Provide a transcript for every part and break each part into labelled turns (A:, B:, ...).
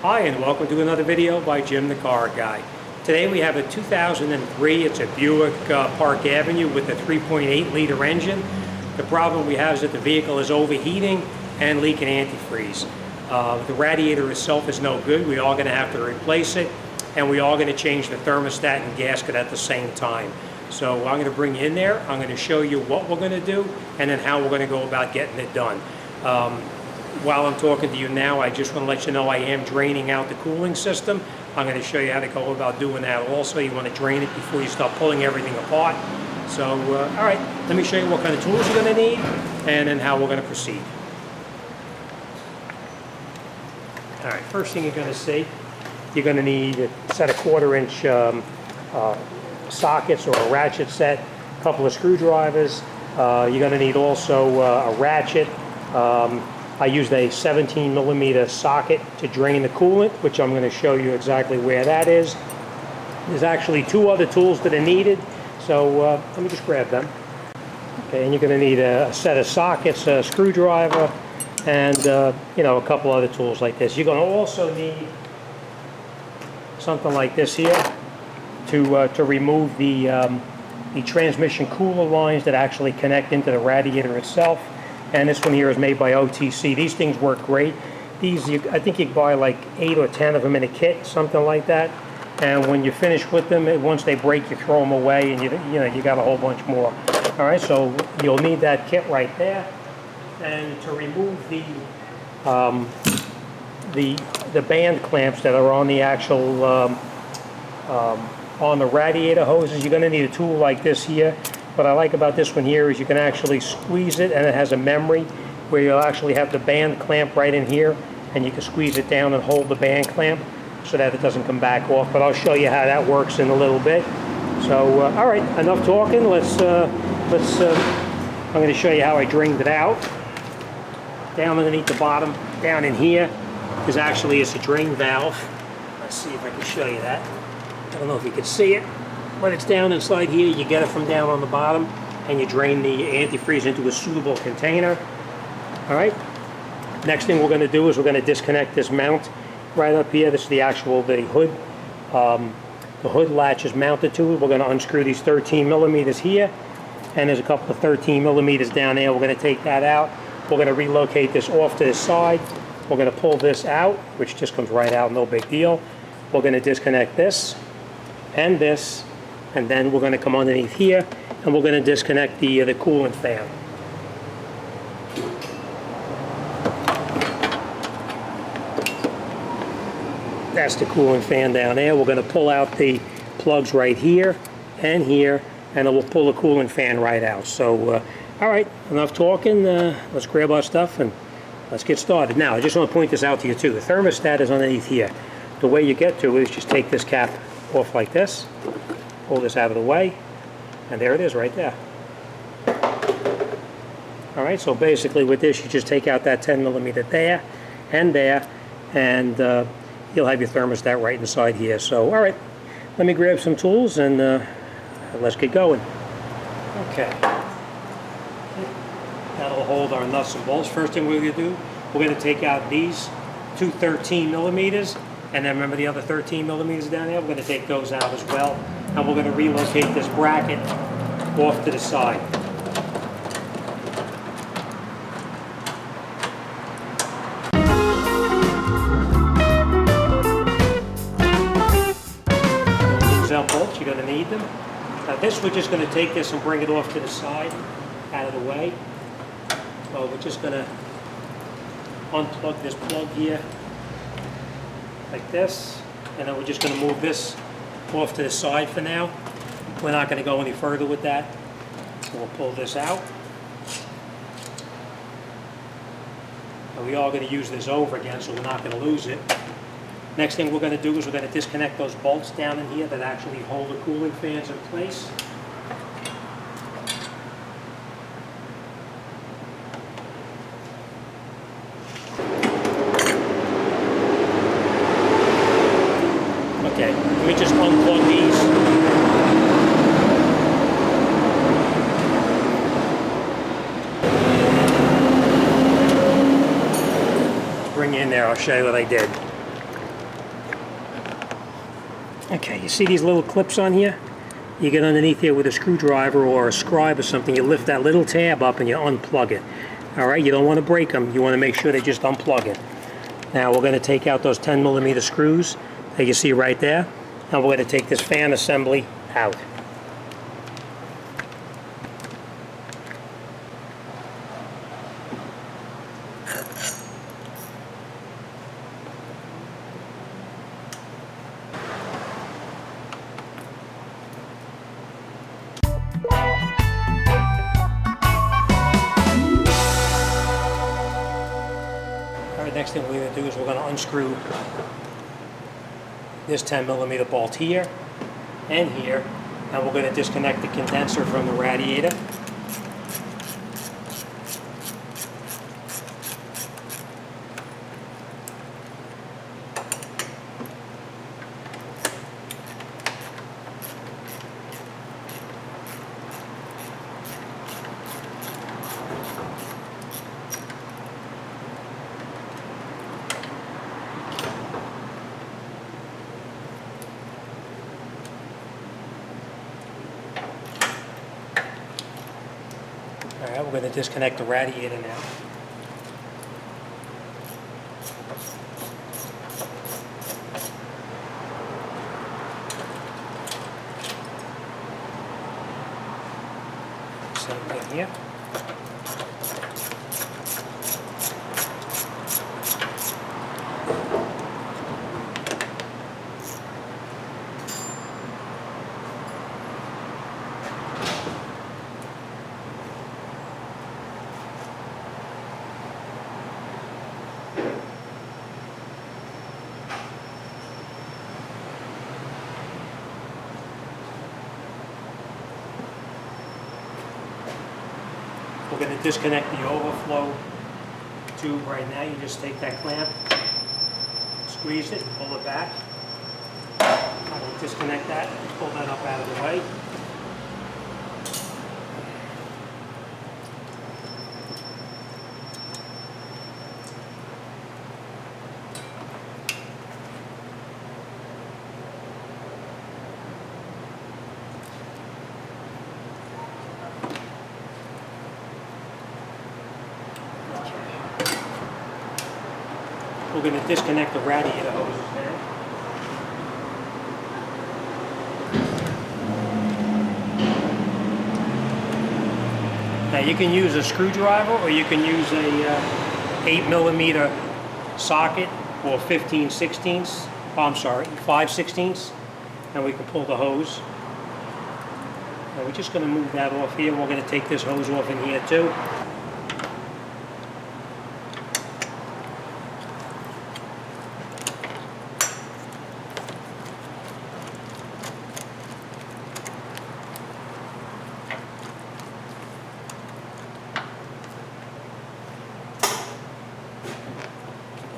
A: Hi and welcome to another video by Jim the Car Guy. Today we have a 2003, it's a Buick Park Avenue with a 3.8 liter engine. The problem we have is that the vehicle is overheating and leaking antifreeze. The radiator itself is no good. We are going to have to replace it, and we are going to change the thermostat and gasket at the same time. So I'm going to bring you in there, I'm going to show you what we're going to do and then how we're going to go about getting it done. While I'm talking to you now, I just want to let you know I am draining out the cooling system. I'm going to show you how to go about doing that also. You want to drain it before you start pulling everything apart. So, all right, let me show you what kind of tools you're going to need and then how we're going to proceed. All right, first thing you're going to see, you're going to need a set of 1/4 inch sockets or a ratchet set, a couple of screwdrivers. You're going to need also a ratchet. I used a 17mm socket to drain the coolant, which I'm going to show you exactly where that is. There's actually 2 other tools that are needed, so let me just grab them. Okay, and you're going to need a set of sockets, a screwdriver, and you know, a couple other tools like this. You're going to also need something like this here to remove the transmission cooler lines that actually connect into the radiator itself. And this one here is made by OTC. These things work great. These, I think you can buy like 8 or 10 of them in a kit, something like that. And when you finish with them, once they break, you throw them away, and you got a whole bunch more. All right, so you'll need that kit right there. And to remove the band clamps that are on the actual on the radiator hoses, you're going to need a tool like this here. What I like about this one here is you can actually squeeze it, and it has a memory where you'll actually have the band clamp right in here, and you can squeeze it down and hold the band clamp so that it doesn't come back off. But I'll show you how that works in a little bit. So, all right, enough talking. I'm going to show you how I drained it out. Down underneath the bottom, down in here, is actually a drain valve. Let's see if I can show you that. I don't know if you can see it. But it's down inside here. You get it from down on the bottom, and you drain the antifreeze into a suitable container. All right. Next thing we're going to do is we're going to disconnect this mount right up here. This is the hood. The hood latch is mounted to it. We're going to unscrew these 13mm here, and there's a couple of 13mm down there. We're going to take that out. We're going to relocate this off to the side. We're going to pull this out, which just comes right out, no big deal. We're going to disconnect this and this. And then we're going to come underneath here, and we're going to disconnect the coolant fan. That's the coolant fan down there. We're going to pull out the plugs right here, and then we'll pull the coolant fan right out. So, all right, enough talking. Let's grab our stuff and let's get started. Now, I just want to point this out to you too. The thermostat is underneath here. The way you get to it is just take this cap off like this. Pull this out of the way, and there it is right there. All right, so basically with this, you just take out that 10mm there, and you'll have your thermostat right inside here. So, all right, let me grab some tools, and let's get going. Okay. That'll hold our nuts and bolts. First thing we're going to do, we're going to take out these 2 13mm, and then remember the other 13mm down there? We're going to take those out as well. And we're going to relocate this bracket off to the side. These are bolts, you're going to need them. Now this, we're just going to take this and bring it off to the side, out of the way. So we're just going to unplug this plug here, like this, and then we're just going to move this off to the side for now. We're not going to go any further with that. So we'll pull this out. And we are going to use this over again, so we're not going to lose it. Next thing we're going to do is we're going to disconnect those bolts down in here that actually hold the cooling fans in place. Okay, let me just unplug these. Bring you in there, I'll show you what I did. Okay, you see these little clips on here? You get underneath here with a screwdriver or a scribe or something, you lift that little tab up and you unplug it. Alright, you don't want to break them, you want to make sure they just unplug it. Now we're going to take out those 10mm screws that you see right there, and we're going to take this fan assembly out. Next thing we're going to do is we're going to unscrew this 10mm bolt here and here, and we're going to disconnect the condenser from the radiator. Alright, we're going to disconnect the radiator now. Same thing here. We're going to disconnect the overflow tube right now. You just take that clamp, squeeze it, and pull it back. I will disconnect that and pull that up out of the way. We're going to disconnect the radiator hoses now. Now you can use a screwdriver or you can use a 8mm socket or 15/16, oh, I'm sorry, 5/16, and we can pull the hose. Now we're just going to move that off here. We're going to take this hose off in here too.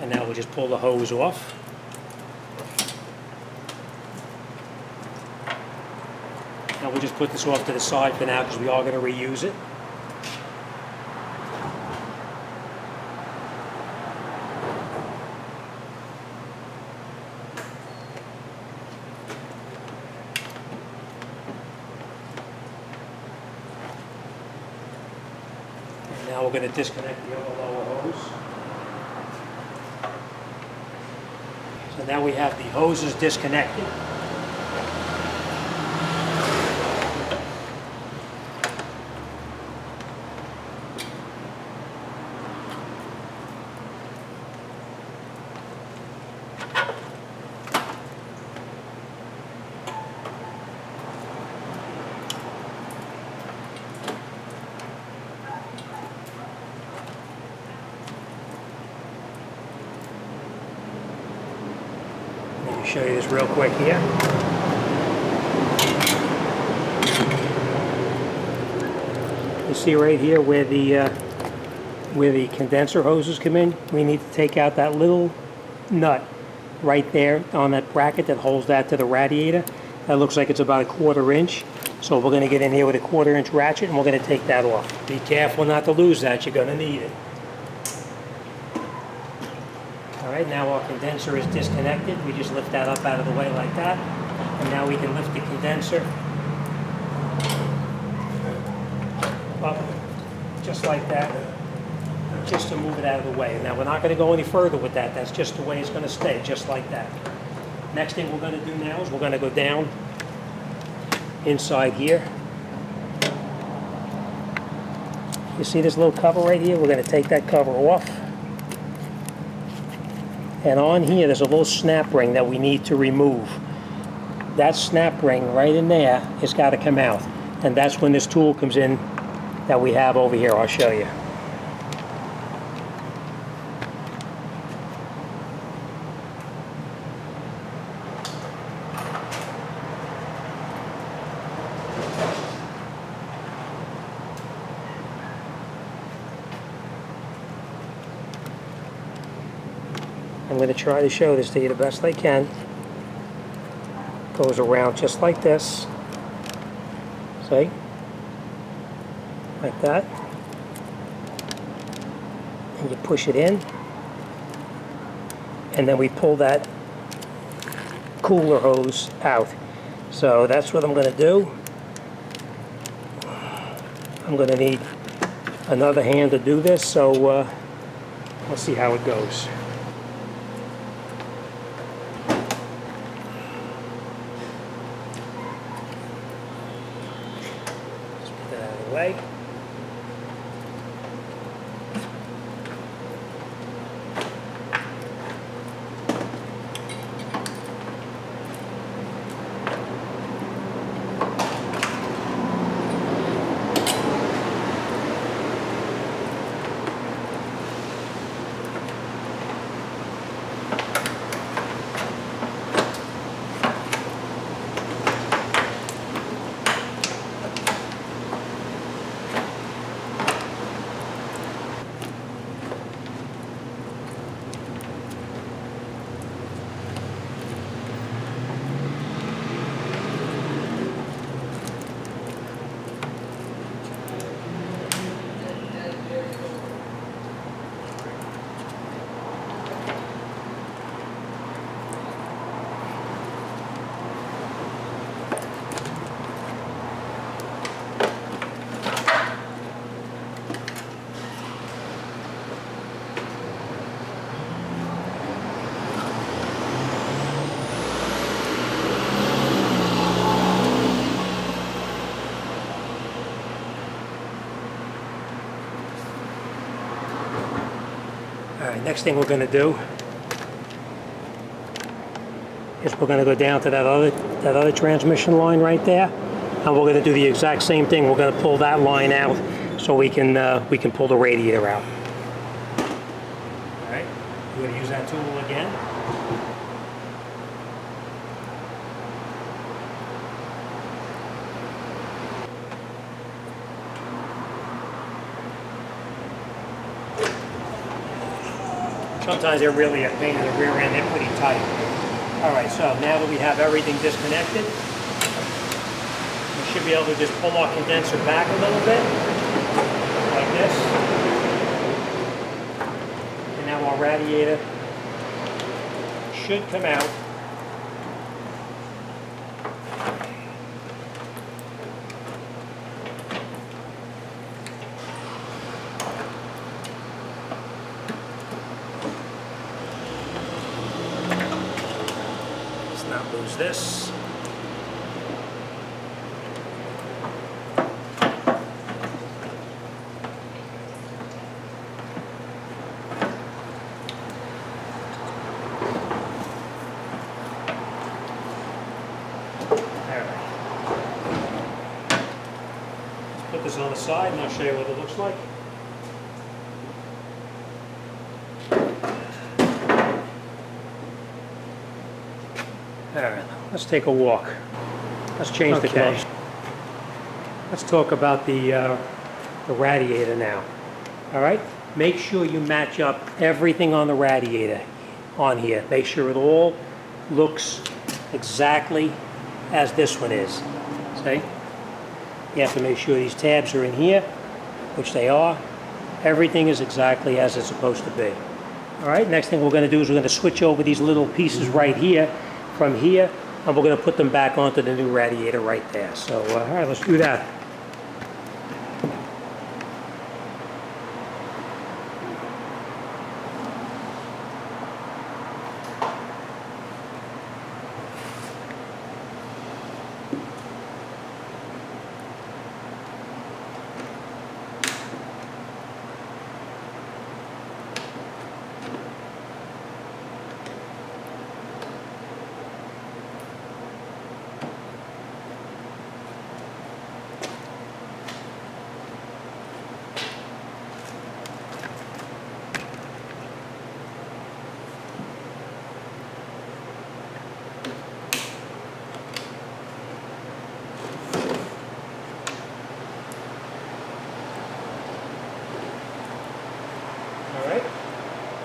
A: And now we'll just pull the hose off. Now we'll just put this off to the side for now because we are going to reuse it. And now we're going to disconnect the other lower hose. So now we have the hoses disconnected. Let me show you this real quick here. You see right here where the condenser hoses come in? We need to take out that little nut right there on that bracket that holds that to the radiator. That looks like it's about 1/4 inch. So we're going to get in here with a 1/4 inch ratchet and we're going to take that off. Be careful not to lose that, you're going to need it. Alright, now our condenser is disconnected. We just lift that up out of the way like that. And now we can lift the condenser up just like that, just to move it out of the way. Now we're not going to go any further with that. That's just the way it's going to stay, just like that. Next thing we're going to do now is we're going to go down inside here. You see this little cover right here? We're going to take that cover off. And on here there's a little snap ring that we need to remove. That snap ring right in there has got to come out. And that's when this tool comes in that we have over here. I'll show you. I'm going to try to show this to you the best I can. Goes around just like this. See? Like that. And you push it in. And then we pull that cooler hose out. So that's what I'm going to do. I'm going to need another hand to do this, so let's see how it goes. Way. Alright, next thing we're going to do is we're going to go down to that other transmission line right there, and we're going to do the exact same thing. We're going to pull that line out so we can pull the radiator out. Alright, we're going to use that tool again. Sometimes they're really a pain in the rear end, they're pretty tight. Alright, so now that we have everything disconnected, we should be able to just pull our condenser back a little bit, like this. And now our radiator should come out. Not lose this. Let's put this on the side and I'll show you what it looks like. Alright, let's take a walk. Let's change the color. Let's talk about the radiator now. Alright, make sure you match up everything on the radiator on here. Make sure it all looks exactly as this one is. See? You have to make sure these tabs are in here, which they are. Everything is exactly as it's supposed to be. Alright, next thing we're going to do is we're going to switch over these little pieces right here, from here and we're going to put them back onto the new radiator right there. So, all right, let's do that.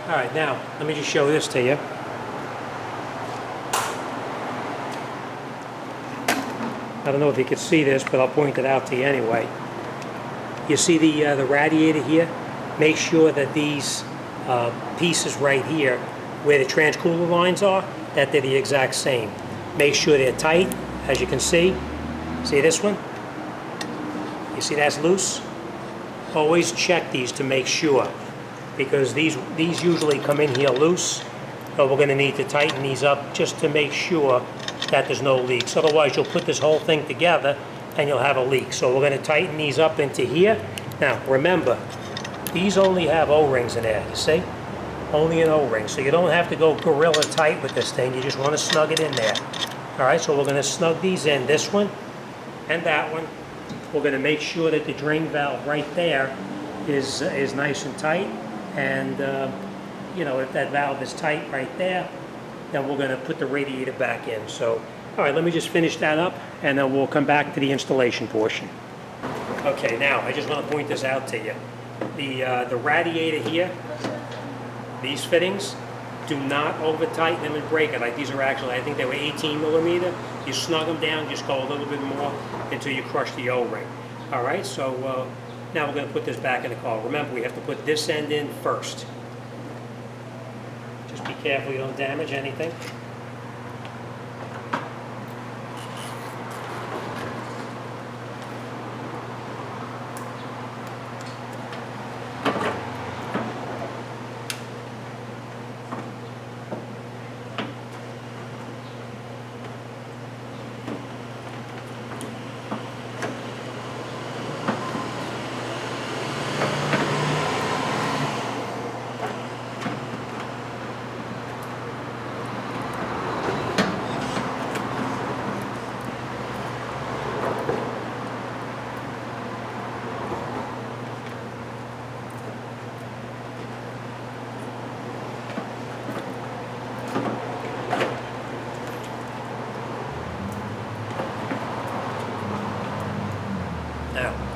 A: All right, now, let me just show this to you. I don't know if you can see this, but I'll point it out to you anyway. You see the radiator here? Make sure that these pieces right here, where the transcooler lines are, that they're the exact same. Make sure they're tight, as you can see. See this one? You see that's loose? Always check these to make sure, because these usually come in here loose, so we're going to need to tighten these up just to make sure that there's no leaks. Otherwise you'll put this whole thing together and you'll have a leak. So we're going to tighten these up into here. Now remember, these only have O-rings in there, you see? Only an O-ring, so you don't have to go gorilla tight with this thing, you just want to snug it in there. Alright, so we're going to snug these in, this one and that one. We're going to make sure that the drain valve right there is nice and tight. And you know, if that valve is tight right there, then we're going to put the radiator back in. So, all right, let me just finish that up, and then we'll come back to the installation portion. Okay, now I just want to point this out to you. The radiator here, these fittings, do not over tighten them and break it. Like these are actually, I think they were 18 millimeter. You snug them down, just go a little bit more until you crush the O-ring. All right, so. Now we're going to put this back in the car. Remember, we have to put this end in first. Just be careful you don't damage anything.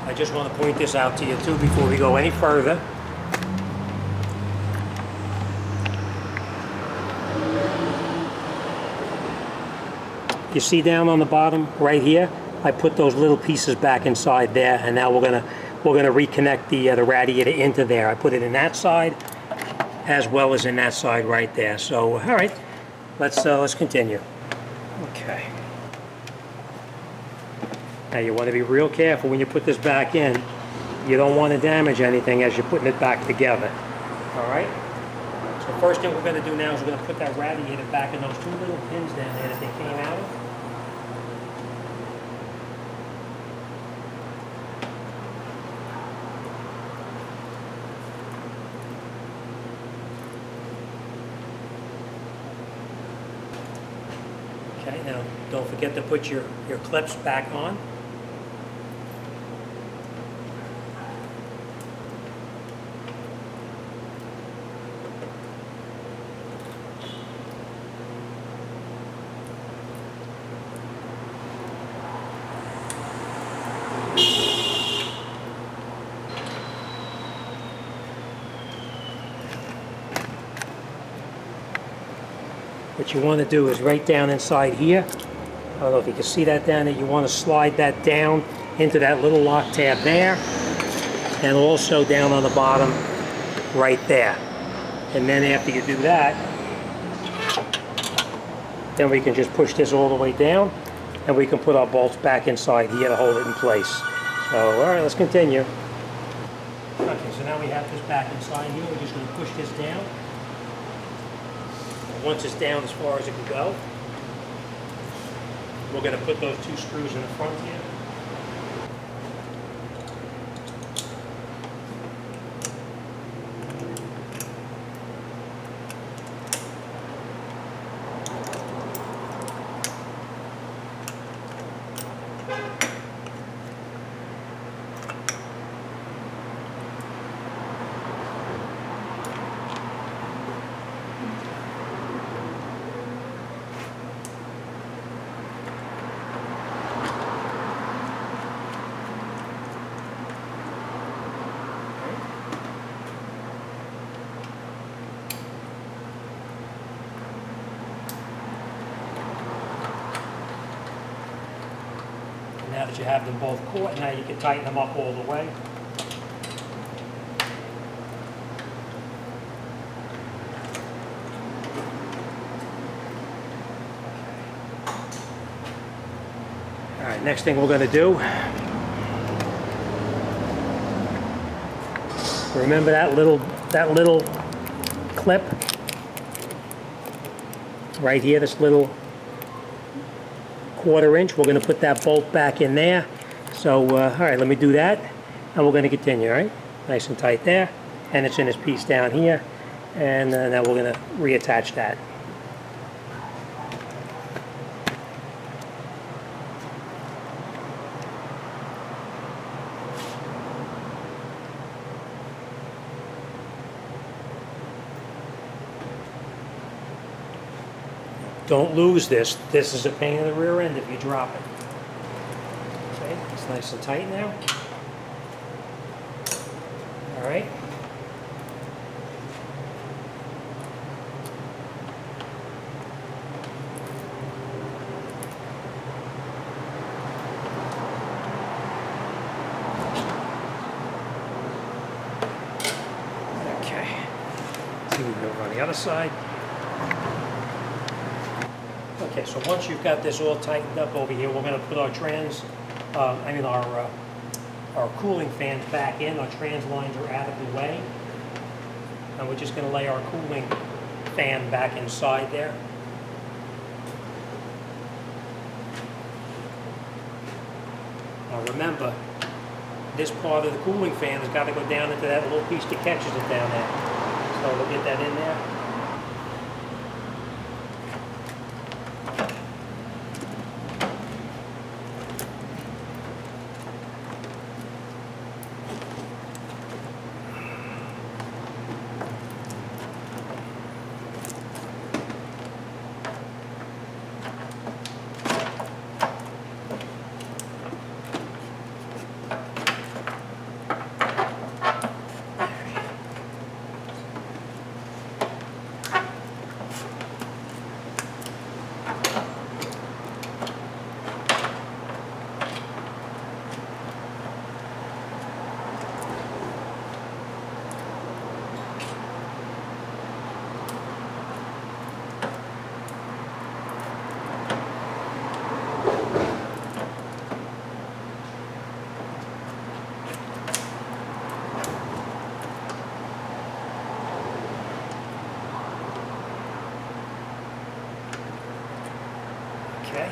A: I just want to point this out to you too before we go any further. You see down on the bottom right here, I put those little pieces back inside there, and now we're gonna reconnect the radiator into there. I put it in that side as well as in that side right there. So all right, let's continue. Okay. Now you want to be real careful when you put this back in. You don't want to damage anything as you're putting it back together. All right? So first thing we're going to do now is we're going to put that radiator back in those two little pins down there that they came out of. Okay, now don't forget to put your clips back on. What you want to do is right down inside here, I don't know if you can see that down there, you want to slide that down into that little lock tab there, and also down on the bottom right there. And then after you do that, then we can just push this all the way down, and we can put our bolts back inside here to hold it in place. So, all right, let's continue. Okay, so now we have this back inside here. We're just going to push this down. And once it's down as far as it can go, we're going to put those 2 screws in the front here. Now that you have them both caught, now you can tighten them up all the way. All right, next thing we're going to do, remember that little clip right here, this little 1/4 inch. We're going to put that bolt back in there. So, all right, let me do that, and we're going to continue, all right? Nice and tight there, and it's in this piece down here, and now we're going to reattach that. Don't lose this. This is a pain in the rear end if you drop it. Okay, it's nice and tight now. All right. Okay. Let's see if we can go on the other side. Okay, so once you've got this all tightened up over here, we're going to put our our cooling fans back in. Our trans lines are out of the way, and we're just going to lay our cooling fan back inside there. Now remember, this part of the cooling fan has got to go down into that little piece that catches it down there. So we'll get that in there. Okay.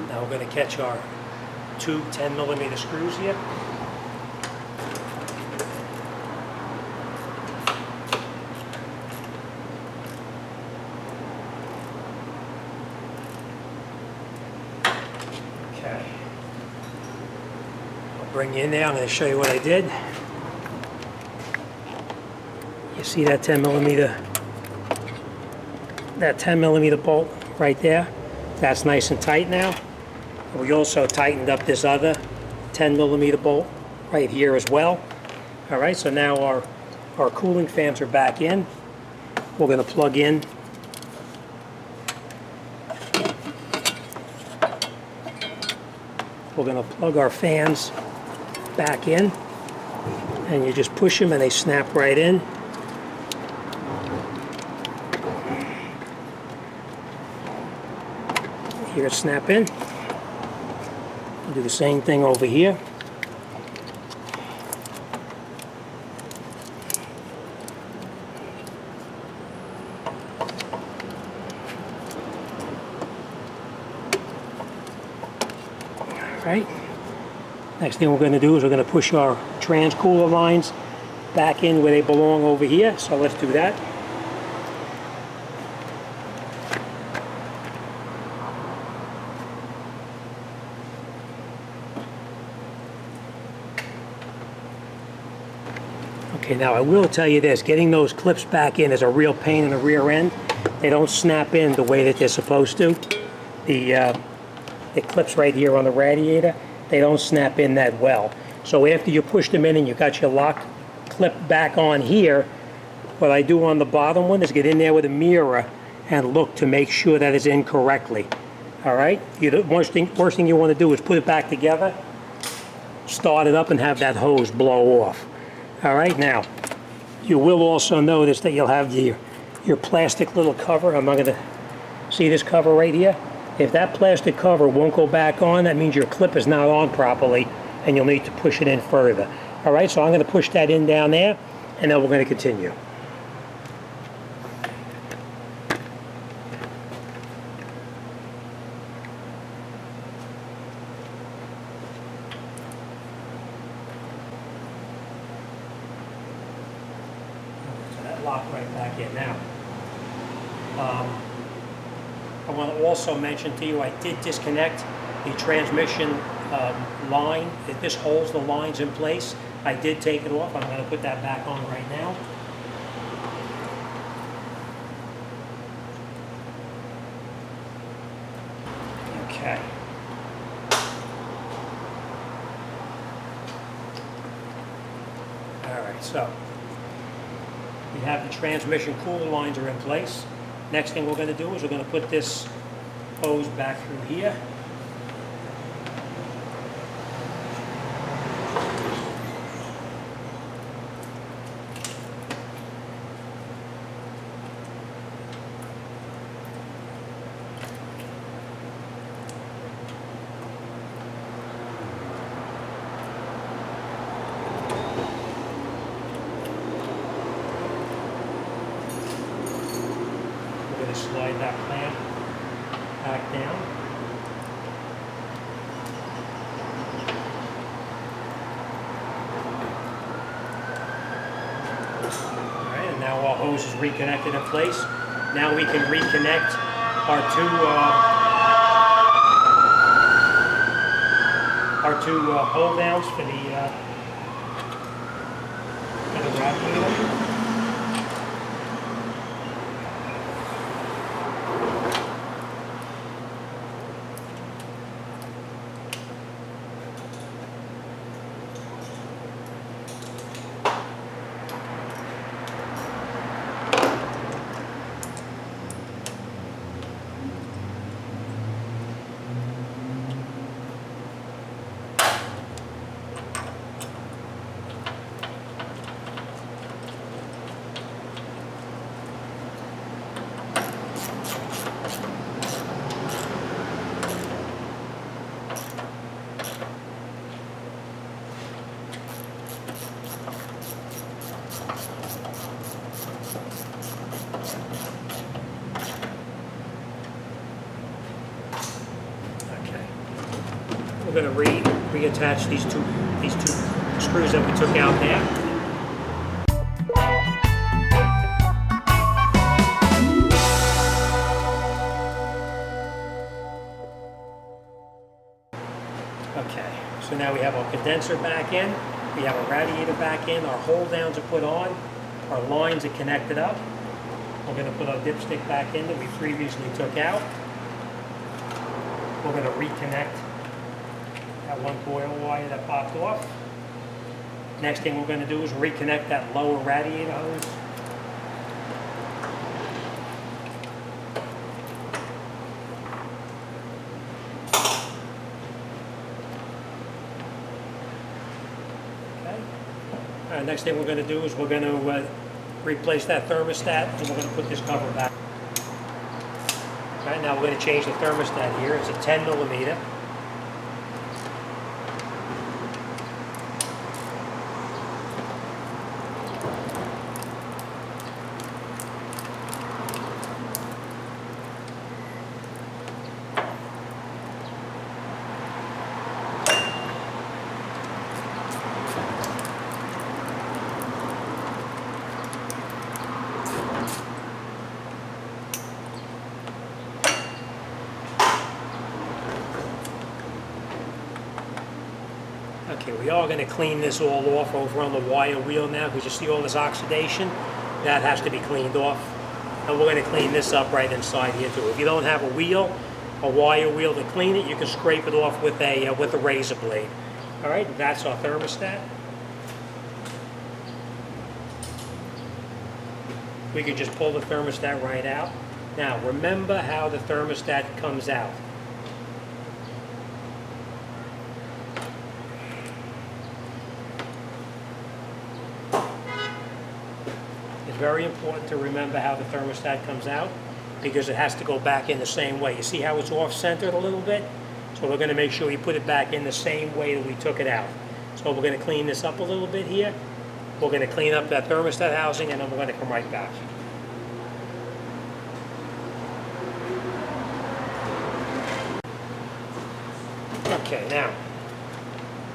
A: Now we're going to catch our 2 10mm screws here. Okay. I'll bring you in there. I'm going to show you what I did. You see that 10mm bolt right there? That's nice and tight now. We also tightened up this other 10mm bolt right here as well. All right, so now our cooling fans are back in. We're going to plug in our fans back in, and you just push them and they snap right in. Here it's snap in. Do the same thing over here. Right. Next thing we're going to do is we're going to push our trans-cooler lines back in where they belong over here. So let's do that. Okay, now I will tell you this, getting those clips back in is a real pain in the rear end. They don't snap in the way that they're supposed to. The clips right here on the radiator, they don't snap in that well. So after you push them in and you got your lock clip back on here, what I do on the bottom one is get in there with a mirror and look to make sure that it's in correctly. All right? The worst thing you want to do is put it back together, start it up, and have that hose blow off. All right, now, you will also notice that you'll have your plastic little cover. I'm not going to see this cover right here. If that plastic cover won't go back on, that means your clip is not on properly, and you'll need to push it in further. All right, so I'm going to push that in down there, and then we're going to continue. Lock right back in now. I want to also mention to you, I did disconnect the transmission line. This holds the lines in place. I did take it off. I'm going to put that back on right now. Okay. All right, so we have the transmission cooler lines are in place. Next thing we're going to do is we're going to put this hose back through here. Slide that clamp back down. All right, and now our hose is reconnected in place. Now we can reconnect our two hold downs for the radiator. We're going to reattach these two screws that we took out there. Okay, so now we have our condenser back in, we have our radiator back in, our hold downs are put on, our lines are connected up. We're going to put our dipstick back in that we previously took out. We're going to reconnect that one coil wire that popped off. Next thing we're going to do is reconnect that lower radiator hose. Okay. All right, next thing we're going to do is we're going to replace that thermostat, and we're going to put this cover back. Okay, Alright, now we're going to change the thermostat here. It's a 10 millimeter. Okay, we are going to clean this all off over on the wire wheel now, because you see all this oxidation? That has to be cleaned off. And we're going to clean this up right inside here too. If you don't have a wheel, a wire wheel to clean it, you can scrape it off with a razor blade. All right, that's our thermostat. We can just pull the thermostat right out. Now, remember how the thermostat comes out. It's very important to remember how the thermostat comes out, because it has to go back in the same way. You see how it's off-centered a little bit? So we're going to make sure we put it back in the same way that we took it out. So we're going to clean this up a little bit here. We're going to clean up that thermostat housing, and then we're going to come right back. Okay, now,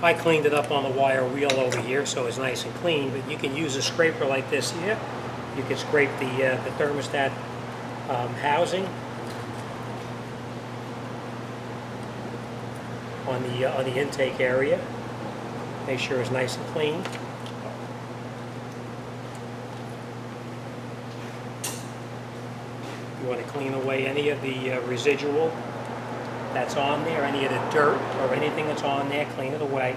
A: I cleaned it up on the wire wheel over here, so it's nice and clean, but you can use a scraper like this here. You can scrape the thermostat housing on the intake area. Make sure it's nice and clean. You want to clean away any of the residual that's on there, any of the dirt or anything that's on there, clean it away.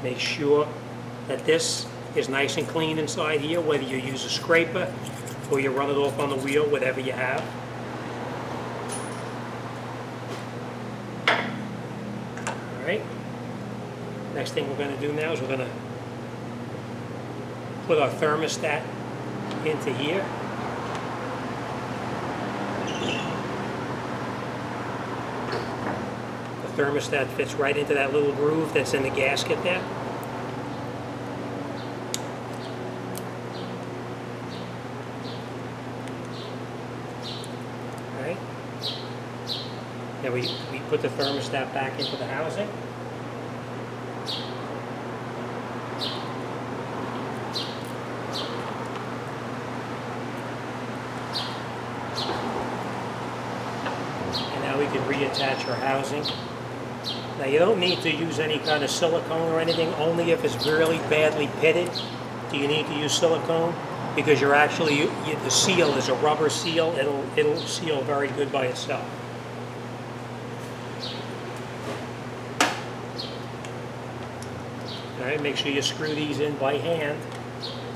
A: Make sure that this is nice and clean inside here, whether you use a scraper or you run it off on the wheel, whatever you have. All right. Next thing we're going to do now is we're going to put our thermostat into here. The thermostat fits right into that little groove that's in the gasket there. Right. Now we put the thermostat back into the housing. And now we can reattach our housing. Now you don't need to use any kind of silicone or anything, only if it's really badly pitted do you need to use silicone, because you're actually, the seal is a rubber seal, it'll seal very good by itself. Alright, make sure you screw these in by hand.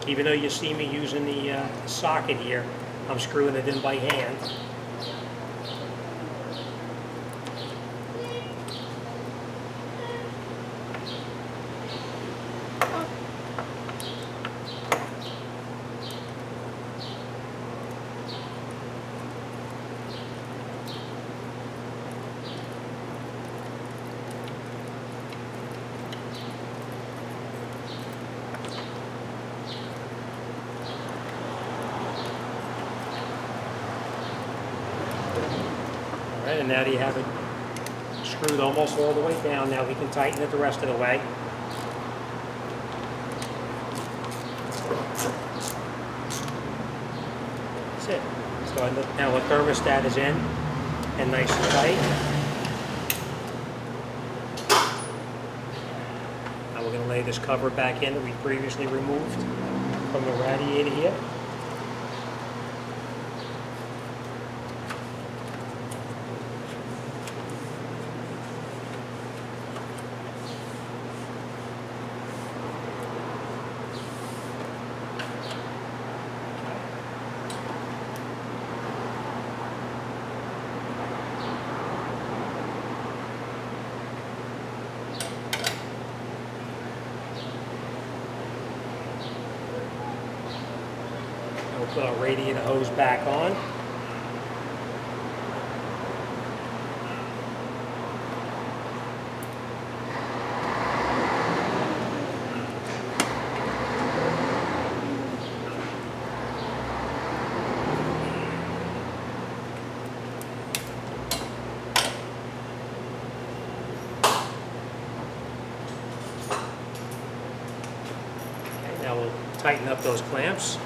A: Even though you see me using the socket here, I'm screwing it in by hand. Alright, and now that you have it screwed almost all the way down, now we can tighten it the rest of the way. That's it. So now the thermostat is in and nice and tight. Now we're going to lay this cover back in that we previously removed from the radiator here. we'll put our radiator hose back on. Now we'll tighten up those clamps.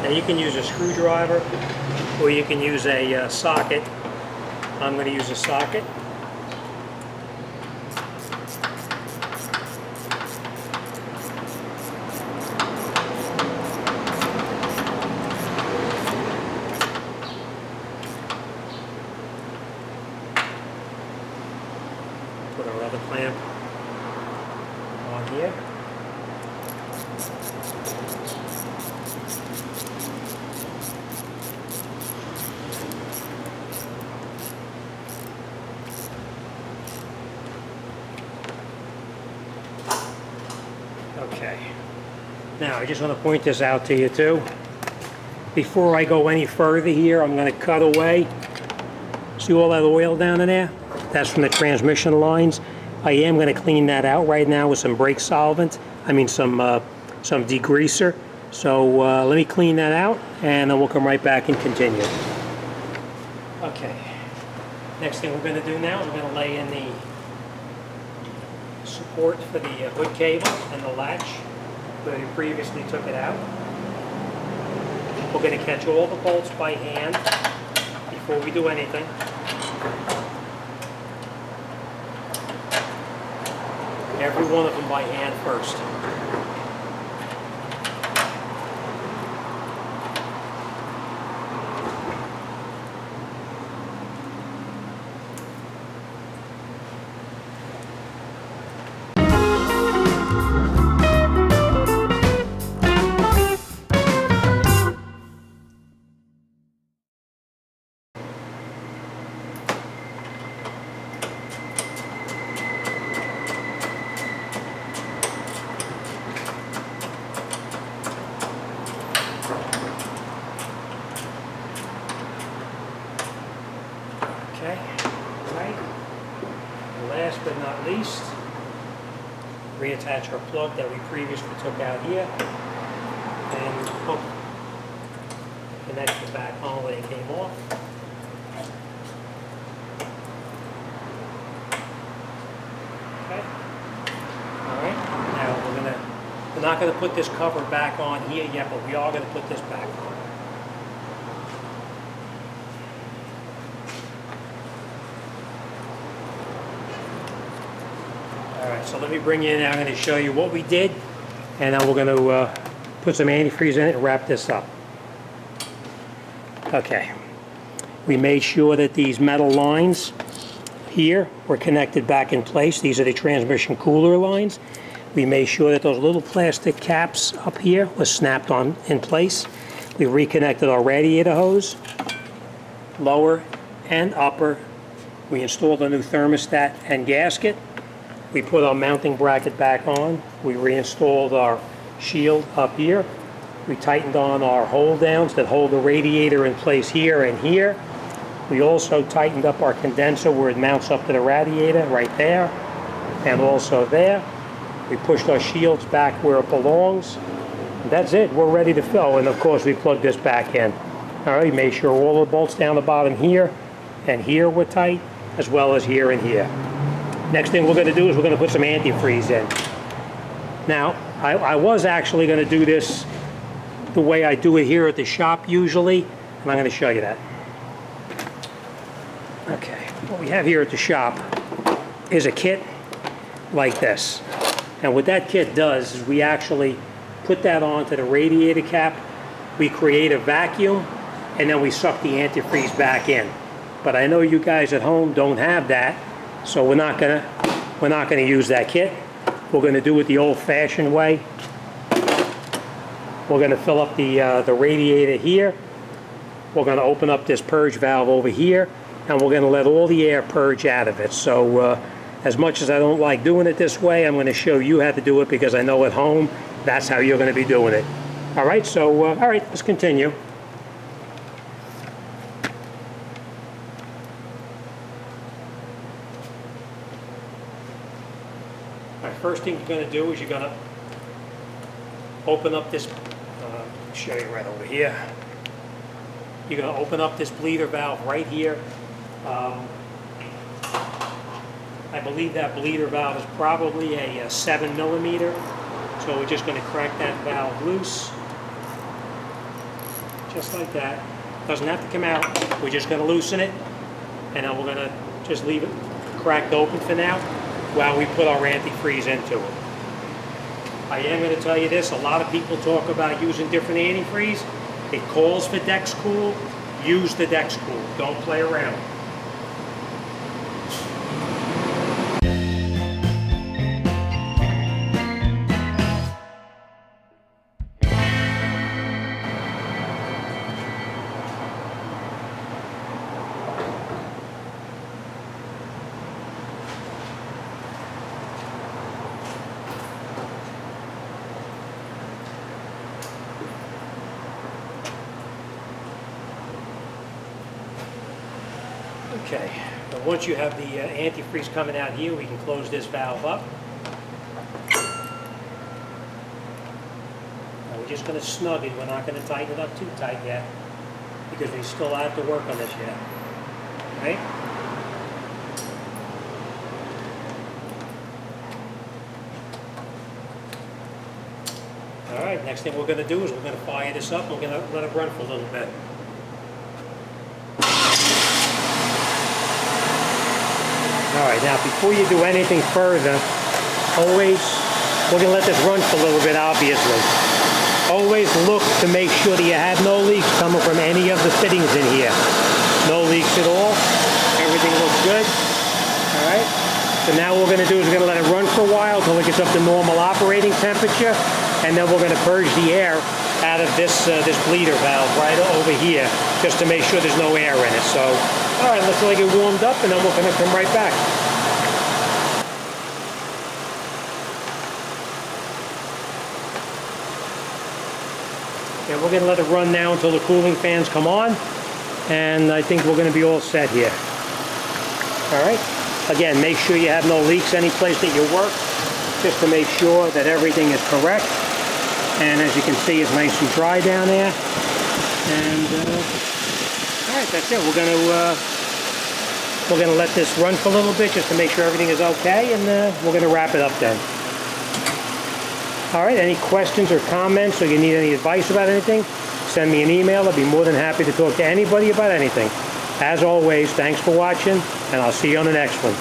A: Now you can use a screwdriver or you can use a socket. I'm going to use a socket. Put our other clamp on here. Okay. Now I just want to point this out to you too. Before I go any further here, I'm going to cut away. See all that oil down in there? That's from the transmission lines. I am going to clean that out right now with some brake solvent. I mean some degreaser. So let me clean that out and then we'll come right back and continue. Okay. Next thing we're going to do now is we're going to lay in the support for the hood cable and the latch where we previously took it out. We're going to catch all the bolts by hand before we do anything. Every one of them by hand first. Okay, right. Last but not least, reattach our plug that we previously took out here and hook the connection back on where it came off. Okay. Alright, now we're not gonna put this cover back on here yet, but we are gonna put this back on. Alright, so let me bring you in now. I'm going to show you what we did, and then we're going to put some antifreeze in it and wrap this up. Okay, we made sure that these metal lines here were connected back in place. These are the transmission cooler lines. We made sure that those little plastic caps up here were snapped on in place. We reconnected our radiator hose, lower and upper. We installed a new thermostat and gasket. We put our mounting bracket back on. We reinstalled our shield up here. We tightened on our hold downs that hold the radiator in place here and here. We also tightened up our condenser where it mounts up to the radiator right there and also there. We pushed our shields back where it belongs. And that's it, we're ready to fill. And of course we plugged this back in. All right, we made sure all the bolts down the bottom here and here were tight, as well as here and here. Next thing we're going to do is we're going to put some antifreeze in. Now, I was actually going to do this the way I do it here at the shop usually, and I'm going to show you that. Okay, what we have here at the shop is a kit like this. And what that kit does is we actually put that onto the radiator cap, we create a vacuum, and then we suck the antifreeze back in. But I know you guys at home don't have that, so we're not gonna use that kit. We're gonna do it the old-fashioned way. We're gonna fill up the radiator here. We're gonna open up this purge valve over here, and we're gonna let all the air purge out of it. So As much as I don't like doing it this way, I'm going to show you how to do it because I know at home that's how you're going to be doing it. All right, so all right, let's continue. All right, first thing you're going to do is you're going to open up this, show you right over here. You're going to open up this bleeder valve right here. I believe that bleeder valve is probably a 7mm. So we're just going to crack that valve loose. Just like that. Doesn't have to come out. We're just going to loosen it. And then we're going to just leave it cracked open for now while we put our antifreeze into it. I am going to tell you this. A lot of people talk about using different antifreeze. It calls for Dex Cool. Use the Dex Cool. Don't play around. Okay, but once you have the antifreeze coming out here, we can close this valve up. Now we're just going to snug it. We're not going to tighten it up too tight yet because we still have to work on this yet. Right? All right, next thing we're going to do is we're going to fire this up and we're going to let it run for a little bit. All right, now before you do anything further, always, we're going to let this run for a little bit, obviously. Always look to make sure that you have no leaks coming from any of the fittings in here. No leaks at all. Everything looks good. All right. So now what we're going to do is we're going to let it run for a while until it gets up to normal operating temperature, and then we're going to purge the air out of this bleeder valve right over here, just to make sure there's no air in it. So, all right, let's let it get warmed up, and then we're going to come right back. And we're going to let it run now until the cooling fans come on, and I think we're going to be all set here. All right. Again, make sure you have no leaks any place that you work, just to make sure that everything is correct. And as you can see, it's nice and dry down there. And all right, that's it. We're gonna let this run for a little bit just to make sure everything is okay, and we're gonna wrap it up then. All right. Any questions or comments, or you need any advice about anything, send me an email. I'll be more than happy to talk to anybody about anything. As always, thanks for watching, and I'll see you on the next one.